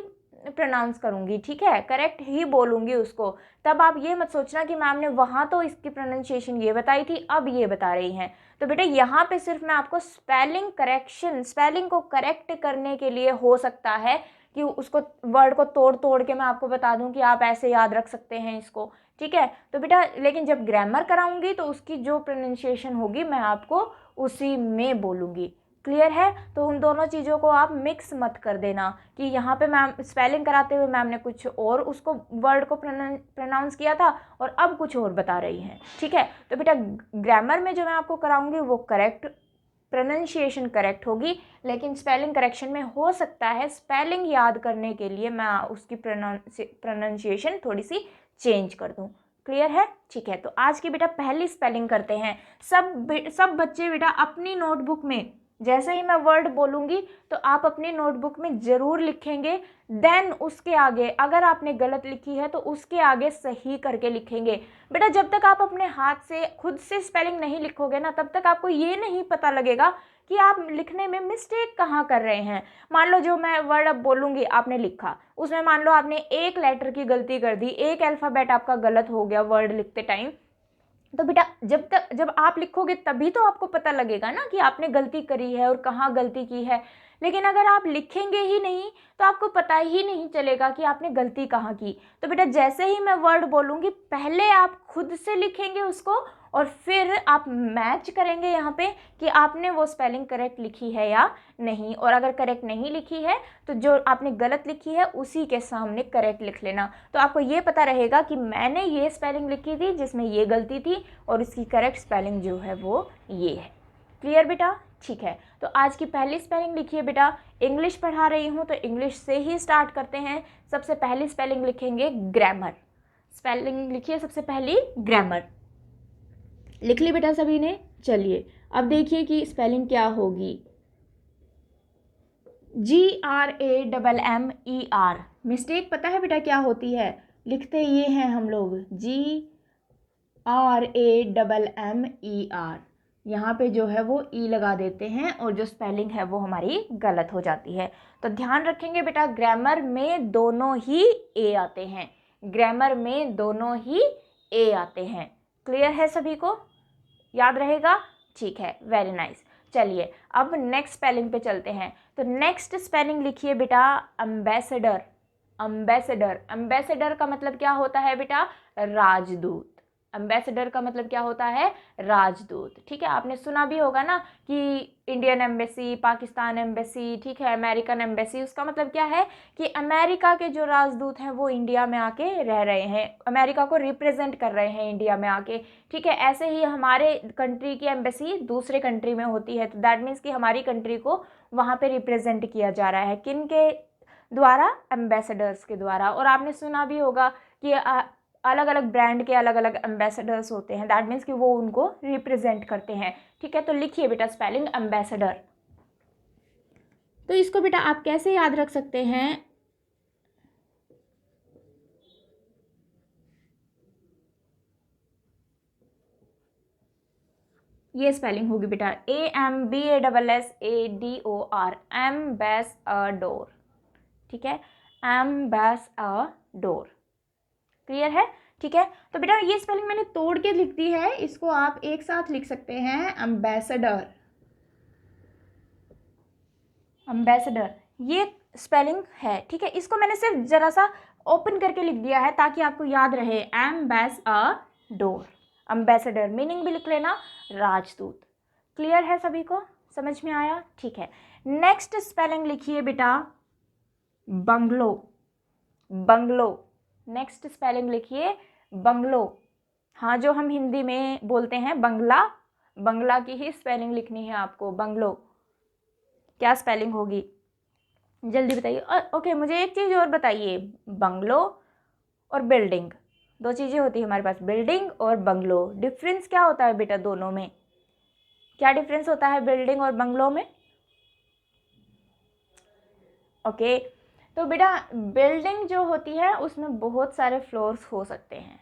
प्रोनाउंस करूँगी, ठीक है, करेक्ट ही बोलूँगी उसको। तब आप ये मत सोचना कि मैम ने वहाँ तो इसकी प्रोनाउंसिएशन ये बताई थी अब ये बता रही हैं। तो बेटा यहाँ पे सिर्फ मैं आपको स्पेलिंग करेक्शन, स्पेलिंग को करेक्ट करने के लिए हो सकता है कि उसको वर्ड को तोड़ तोड़ के मैं आपको बता दूं कि आप ऐसे याद रख सकते हैं इसको, ठीक है। तो बेटा लेकिन जब ग्रामर कराऊंगी तो उसकी जो प्रोनाउंसिएशन होगी मैं आपको उसी में बोलूँगी। क्लियर है? तो उन दोनों चीज़ों को आप मिक्स मत कर देना कि यहाँ पे मैम स्पेलिंग कराते हुए मैम ने कुछ और उसको वर्ड को प्रोनाउंस किया था और अब कुछ और बता रही हैं, ठीक है। तो बेटा ग्रामर में जो मैं आपको कराऊंगी वो करेक्ट प्रोनाउंसिएशन करेक्ट होगी, लेकिन स्पेलिंग करेक्शन में हो सकता है स्पेलिंग याद करने के लिए मैं उसकी प्रोनाउंसिएशन थोड़ी सी चेंज कर दूँ। क्लियर है? ठीक है, तो आज की बेटा पहली स्पेलिंग करते हैं। सब बच्चे बेटा अपनी नोटबुक में जैसे ही मैं वर्ड बोलूँगी तो आप अपनी नोटबुक में ज़रूर लिखेंगे, देन उसके आगे अगर आपने गलत लिखी है तो उसके आगे सही करके लिखेंगे। बेटा जब तक आप अपने हाथ से खुद से स्पेलिंग नहीं लिखोगे ना, तब तक आपको ये नहीं पता लगेगा कि आप लिखने में मिस्टेक कहाँ कर रहे हैं। मान लो जो मैं वर्ड अब बोलूँगी आपने लिखा, उसमें मान लो आपने एक लेटर की गलती कर दी, एक अल्फ़ाबेट आपका गलत हो गया वर्ड लिखते टाइम, तो बेटा जब आप लिखोगे तभी तो आपको पता लगेगा ना कि आपने गलती करी है और कहाँ गलती की है। लेकिन अगर आप लिखेंगे ही नहीं तो आपको पता ही नहीं चलेगा कि आपने गलती कहाँ की। तो बेटा जैसे ही मैं वर्ड बोलूँगी पहले आप खुद से लिखेंगे उसको और फिर आप मैच करेंगे यहाँ पे कि आपने वो स्पेलिंग करेक्ट लिखी है या नहीं। और अगर करेक्ट नहीं लिखी है तो जो आपने गलत लिखी है उसी के सामने करेक्ट लिख लेना। तो आपको ये पता रहेगा कि मैंने ये स्पेलिंग लिखी थी जिसमें ये गलती थी और इसकी करेक्ट स्पेलिंग जो है वो ये है। क्लियर बेटा? ठीक है, तो आज की पहली स्पेलिंग लिखिए बेटा। इंग्लिश पढ़ा रही हूँ तो इंग्लिश से ही स्टार्ट करते हैं। सबसे पहली स्पेलिंग लिखेंगे ग्रामर। स्पेलिंग लिखिए सबसे पहली ग्रामर। लिख ली बेटा सभी ने? चलिए अब देखिए कि स्पेलिंग क्या होगी। GRAMMER। मिस्टेक पता है बेटा क्या होती है? लिखते ये हैं हम लोग GRAMMER, यहाँ पे जो है वो ई लगा देते हैं और जो स्पेलिंग है वो हमारी गलत हो जाती है। तो ध्यान रखेंगे बेटा ग्रामर में दोनों ही ए आते हैं। ग्रामर में दोनों ही ए आते हैं। क्लियर है सभी को? याद रहेगा? ठीक है, वेरी नाइस। चलिए अब नेक्स्ट स्पेलिंग पे चलते हैं। तो नेक्स्ट स्पेलिंग लिखिए बेटा एम्बेसडर। एम्बेसडर, एम्बेसडर का मतलब क्या होता है बेटा? राजदूत। एम्बेसडर का मतलब क्या होता है? राजदूत। ठीक है, आपने सुना भी होगा ना कि इंडियन एम्बेसी, पाकिस्तान एम्बेसी, ठीक है, अमेरिकन एम्बेसी। उसका मतलब क्या है कि अमेरिका के जो राजदूत हैं वो इंडिया में आके रह रहे हैं, अमेरिका को रिप्रेजेंट कर रहे हैं इंडिया में आके। ठीक है, ऐसे ही हमारे कंट्री की एम्बेसी दूसरे कंट्री में होती है, तो दैट मीन्स कि हमारी कंट्री को वहाँ पे रिप्रेजेंट किया जा रहा है। किन के द्वारा? एम्बेसडर्स के द्वारा। और आपने सुना भी होगा कि अलग अलग ब्रांड के अलग अलग एम्बेसडर्स होते हैं, दैट मीन्स कि वो उनको रिप्रेजेंट करते हैं। ठीक है, तो लिखिए बेटा स्पेलिंग एम्बेसडर। तो इसको बेटा आप कैसे याद रख सकते हैं? ये स्पेलिंग होगी बेटा AMBASSADOR, एम्बेसडोर। ठीक है, एम्बेसडोर। क्लियर है? ठीक है, तो बेटा ये स्पेलिंग मैंने तोड़ के लिख दी है, इसको आप एक साथ लिख सकते हैं एम्बेसडर। एम्बेसडर ये स्पेलिंग है। ठीक है, इसको मैंने सिर्फ जरा सा ओपन करके लिख दिया है ताकि आपको याद रहे। एम्बेसडोर, एम्बेसडर मीनिंग भी लिख लेना, राजदूत। क्लियर है सभी को? समझ में आया? ठीक है, नेक्स्ट स्पेलिंग लिखिए बेटा बंगलो। बंगलो, नेक्स्ट स्पेलिंग लिखिए बंगलो। हाँ, जो हम हिंदी में बोलते हैं बंगला, बंगला की ही स्पेलिंग लिखनी है आपको। बंगलो क्या स्पेलिंग होगी? जल्दी बताइए। ओके, मुझे एक चीज़ और बताइए, बंगलो और बिल्डिंग दो चीज़ें होती है हमारे पास, बिल्डिंग और बंगलो। डिफरेंस क्या होता है बेटा दोनों में? क्या डिफरेंस होता है बिल्डिंग और बंगलो में? ओके, तो बेटा बिल्डिंग जो होती है उसमें बहुत सारे फ्लोर्स हो सकते हैं।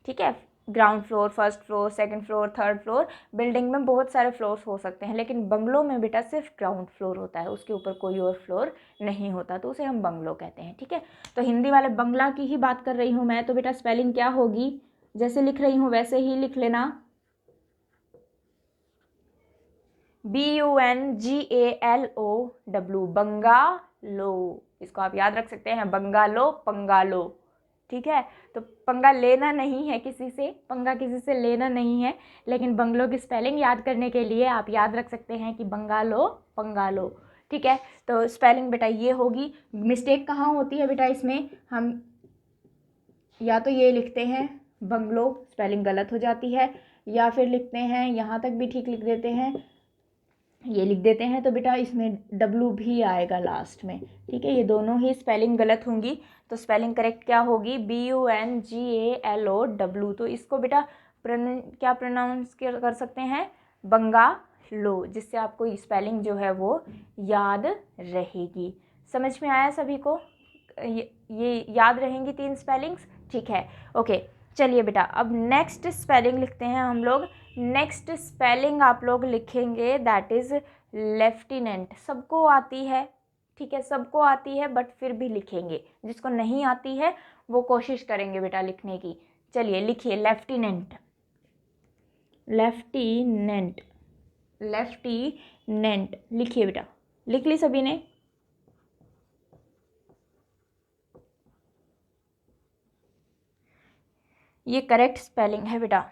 ठीक है, ground floor, first floor, second floor, third floor, building में बहुत सारे फ्लोर्स हो सकते हैं। लेकिन बंगलो में बेटा सिर्फ ग्राउंड फ्लोर होता है, उसके ऊपर कोई और फ्लोर नहीं होता, तो उसे हम बंगलो कहते हैं। ठीक है, तो हिंदी वाले बंगला की ही बात कर रही हूँ मैं। तो बेटा स्पेलिंग क्या होगी? जैसे लिख रही हूँ वैसे ही लिख लेना, BUNGALOW, बंगालो। इसको आप याद रख सकते हैं, बंगालो, पंगालो। ठीक है, तो पंगा लेना नहीं है किसी से, पंगा किसी से लेना नहीं है, लेकिन बंगलो की स्पेलिंग याद करने के लिए आप याद रख सकते हैं कि बंगालो, पंगालो। ठीक है, तो स्पेलिंग बेटा ये होगी। मिस्टेक कहाँ होती है बेटा इसमें? हम या तो ये लिखते हैं बंगलो, स्पेलिंग गलत हो जाती है, या फिर लिखते हैं, यहाँ तक भी ठीक लिख देते हैं, ये लिख देते हैं। तो बेटा इसमें W भी आएगा लास्ट में, ठीक है। ये दोनों ही स्पेलिंग गलत होंगी, तो स्पेलिंग करेक्ट क्या होगी, BUNGALOW। तो इसको बेटा क्या प्रोनाउंस कर सकते हैं, बंगालो, जिससे आपको स्पेलिंग जो है वो याद रहेगी। समझ में आया सभी को, ये याद रहेंगी 3 स्पेलिंग्स, ठीक है। ओके चलिए बेटा अब नेक्स्ट स्पेलिंग लिखते हैं हम लोग। नेक्स्ट स्पेलिंग आप लोग लिखेंगे दैट इज़ लेफ्टिनेंट। सबको आती है, ठीक है, सबको आती है, बट फिर भी लिखेंगे। जिसको नहीं आती है वो कोशिश करेंगे बेटा लिखने की। चलिए लिखिए लेफ्टिनेंट, लेफ्टिनेंट, लेफ्टिनेंट लिखिए बेटा। लिख ली सभी ने? ये करेक्ट स्पेलिंग है बेटा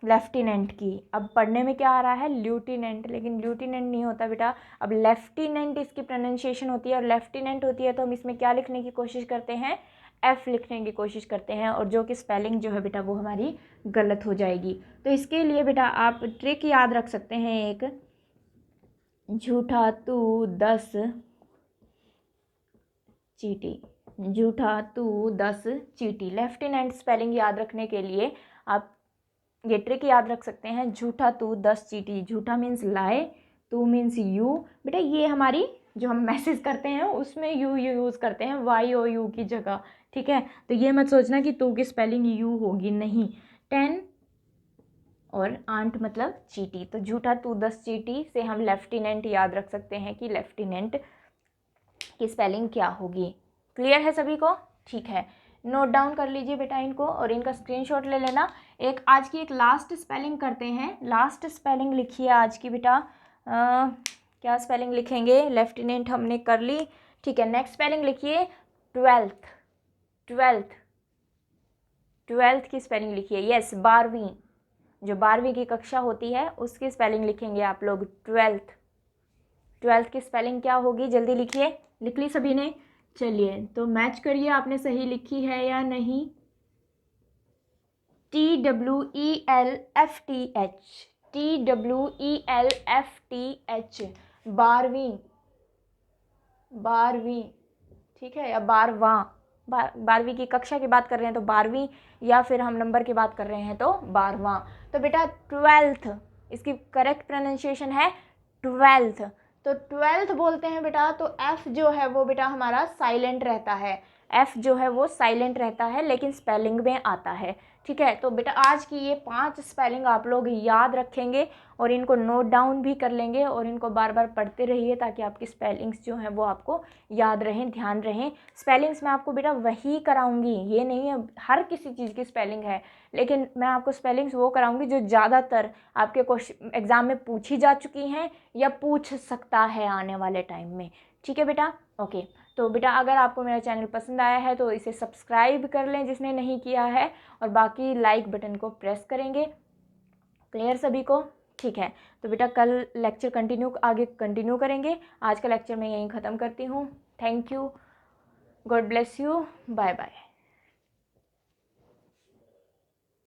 लेफ्टिनेंट की। अब पढ़ने में क्या आ रहा है, ल्यूटिनेंट, लेकिन ल्यूटिनेंट नहीं होता बेटा। अब लेफ्टिनेंट इसकी प्रोनाउंसिएशन होती है, और लेफ्टिनेंट होती है तो हम इसमें क्या लिखने की कोशिश करते हैं, F लिखने की कोशिश करते हैं, और जो कि स्पेलिंग जो है बेटा वो हमारी गलत हो जाएगी। तो इसके लिए बेटा आप ट्रिक याद रख सकते हैं एक, झूठा तू 10 चीटी, झूठा तू 10 चीटी। लेफ्टिनेंट स्पेलिंग याद रखने के लिए आप ये ट्रिक याद रख सकते हैं, झूठा तू 10 चीटी। झूठा मीन्स लाए, तू मीन्स यू। बेटा ये हमारी जो हम मैसेज करते हैं उसमें यू यूज़ करते हैं, YOU की जगह, ठीक है। तो ये मत सोचना कि तू की स्पेलिंग यू होगी, नहीं। 10 और आंट मतलब चीटी। तो झूठा तू 10 चीटी से हम लेफ्टिनेंट याद रख सकते हैं कि लेफ्टिनेंट की स्पेलिंग क्या होगी। क्लियर है सभी को, ठीक है। नोट डाउन कर लीजिए बेटा इनको, और इनका स्क्रीनशॉट ले लेना। आज की एक लास्ट स्पेलिंग करते हैं। लास्ट स्पेलिंग लिखिए आज की बेटा। क्या स्पेलिंग लिखेंगे, लेफ्टिनेंट हमने कर ली, ठीक है। नेक्स्ट स्पेलिंग लिखिए 12th, 12th की स्पेलिंग लिखिए। यस 12वीं, जो 12वीं की कक्षा होती है उसकी स्पेलिंग लिखेंगे आप लोग 12th की स्पेलिंग क्या होगी, जल्दी लिखिए। लिख ली सभी ने? चलिए तो मैच करिए आपने सही लिखी है या नहीं। TWELFTH, TWELFTH, 12वीं, ठीक है, या 12वीं की कक्षा की बात कर रहे हैं तो 12वीं, या फिर हम नंबर की बात कर रहे हैं तो 12वां। तो बेटा 12th इसकी करेक्ट प्रोनाउंसिएशन है 12th। तो 12th बोलते हैं बेटा, तो F जो है वो बेटा हमारा साइलेंट रहता है, F जो है वो साइलेंट रहता है, लेकिन स्पेलिंग में आता है, ठीक है। तो बेटा आज की ये 5 स्पेलिंग आप लोग याद रखेंगे, और इनको नोट डाउन भी कर लेंगे, और इनको बार बार पढ़ते रहिए ताकि आपकी स्पेलिंग्स जो हैं वो आपको याद रहें, ध्यान रहें। स्पेलिंग्स मैं आपको बेटा वही कराऊंगी, ये नहीं है हर किसी चीज़ की स्पेलिंग है, लेकिन मैं आपको स्पेलिंग्स वो कराऊंगी जो ज़्यादातर आपके क्वेश्चन एग्ज़ाम में पूछी जा चुकी हैं या पूछ सकता है आने वाले टाइम में, ठीक है बेटा। ओके तो बेटा अगर आपको मेरा चैनल पसंद आया है तो इसे सब्सक्राइब कर लें जिसने नहीं किया है, और बाकी लाइक बटन को प्रेस करेंगे। क्लियर सभी को, ठीक है। तो बेटा कल लेक्चर आगे कंटिन्यू करेंगे। आज का लेक्चर मैं यहीं ख़त्म करती हूँ। Thank you, God bless you, bye bye.